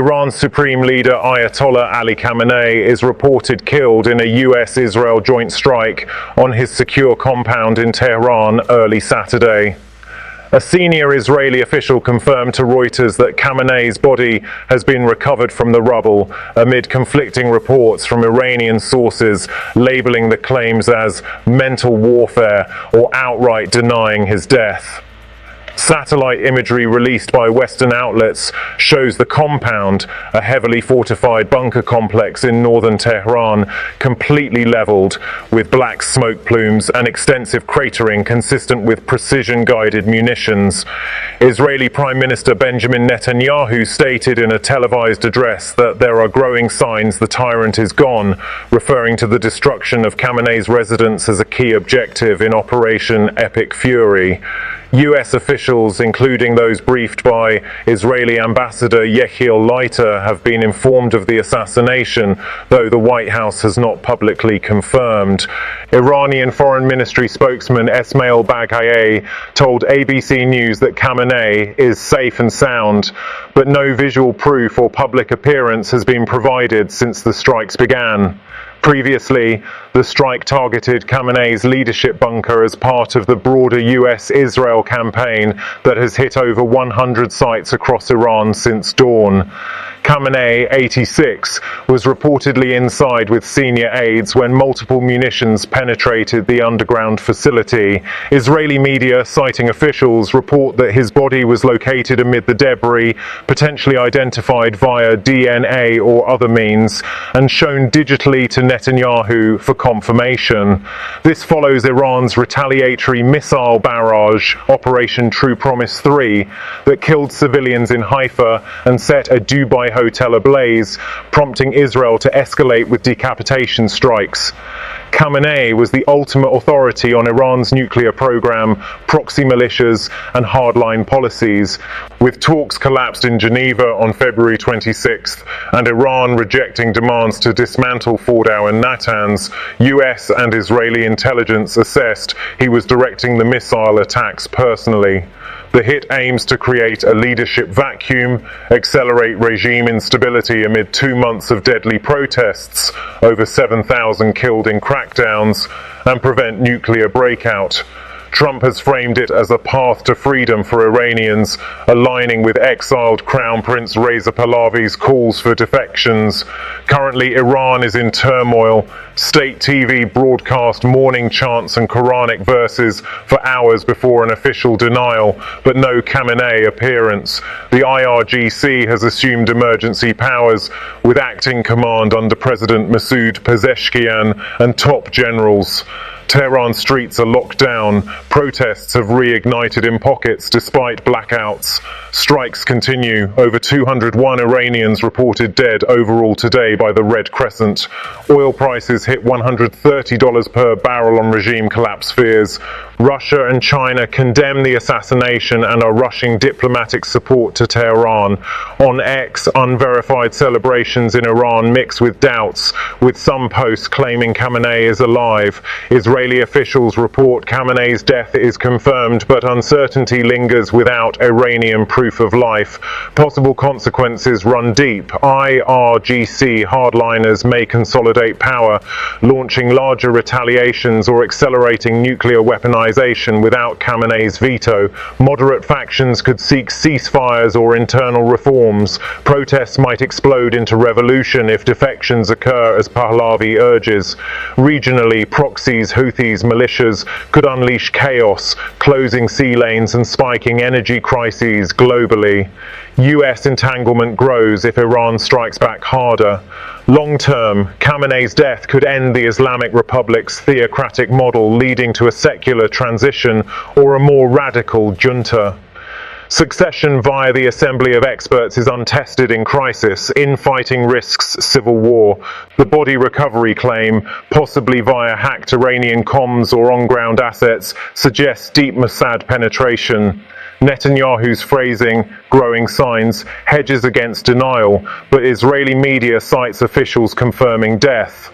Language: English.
Iran's Supreme Leader Ayatollah Ali Khamenei is reported killed in a US-Israel joint strike on his secure compound in Tehran early Saturday. A senior Israeli official confirmed to Reuters that Khamenei's body has been recovered from the rubble amid conflicting reports from Iranian sources labeling the claims as mental warfare or outright denying his death. Satellite imagery released by Western outlets shows the compound, a heavily fortified bunker complex in northern Tehran, completely leveled, with black smoke plumes and extensive cratering consistent with precision-guided munitions. Israeli Prime Minister Benjamin Netanyahu stated in a televised address that there are growing signs the tyrant is gone, referring to the destruction of Khamenei's residence as a key objective in Operation Epic Fury. US officials, including those briefed by Israeli Ambassador Yechiel Leiter, have been informed of the assassination, though the White House has not publicly confirmed. Iranian Foreign Ministry spokesman Esmail Baghai told ABC News that Khamenei is safe and sound, but no visual proof or public appearance has been provided since the strikes began. Previously, the strike targeted Khamenei's leadership bunker as part of the broader US-Israel campaign that has hit over 100 sites across Iran since dawn. Khamenei, 86, was reportedly inside with senior aides when multiple munitions penetrated the underground facility. Israeli media, citing officials, report that his body was located amid the debris, potentially identified via DNA or other means, and shown digitally to Netanyahu for confirmation. This follows Iran's retaliatory missile barrage, Operation True Promise 3, that killed civilians in Haifa and set a Dubai hotel ablaze, prompting Israel to escalate with decapitation strikes. Khamenei was the ultimate authority on Iran's nuclear program, proxy militias, and hardline policies, with talks collapsed in Geneva on February 26th and Iran rejecting demands to dismantle Fordow and Natanz. US and Israeli intelligence assessed he was directing the missile attacks personally. The hit aims to create a leadership vacuum, accelerate regime instability amid 2 months of deadly protests, over 7,000 killed in crackdowns, and prevent nuclear breakout. Trump has framed it as a path to freedom for Iranians, aligning with exiled Crown Prince Reza Pahlavi's calls for defections. Currently, Iran is in turmoil. State TV broadcast morning chants and Quranic verses for hours before an official denial, but no Khamenei appearance. The IRGC has assumed emergency powers, with acting command under President Masoud Pezeshkian and top generals. Tehran streets are locked down. Protests have reignited in pockets despite blackouts. Strikes continue. Over 201 Iranians reported dead overall today by the Red Crescent. Oil prices hit $130 per barrel on regime collapse fears. Russia and China condemn the assassination and are rushing diplomatic support to Tehran. On X, unverified celebrations in Iran mix with doubts, with some posts claiming Khamenei is alive. Israeli officials report Khamenei's death is confirmed, but uncertainty lingers without Iranian proof of life. Possible consequences run deep. IRGC hardliners may consolidate power, launching larger retaliations or accelerating nuclear weaponization without Khamenei's veto. Moderate factions could seek ceasefires or internal reforms. Protests might explode into revolution if defections occur as Pahlavi urges. Regionally, proxies, Houthis, militias could unleash chaos, closing sea lanes and spiking energy crises globally. US entanglement grows if Iran strikes back harder. Long-term, Khamenei's death could end the Islamic Republic's theocratic model, leading to a secular transition or a more radical junta. Succession via the Assembly of Experts is untested in crisis. Infighting risks civil war. The body recovery claim, possibly via hacked Iranian comms or on-ground assets, suggests deep Mossad penetration. Netanyahu's phrasing, growing signs, hedges against denial, but Israeli media cites officials confirming death.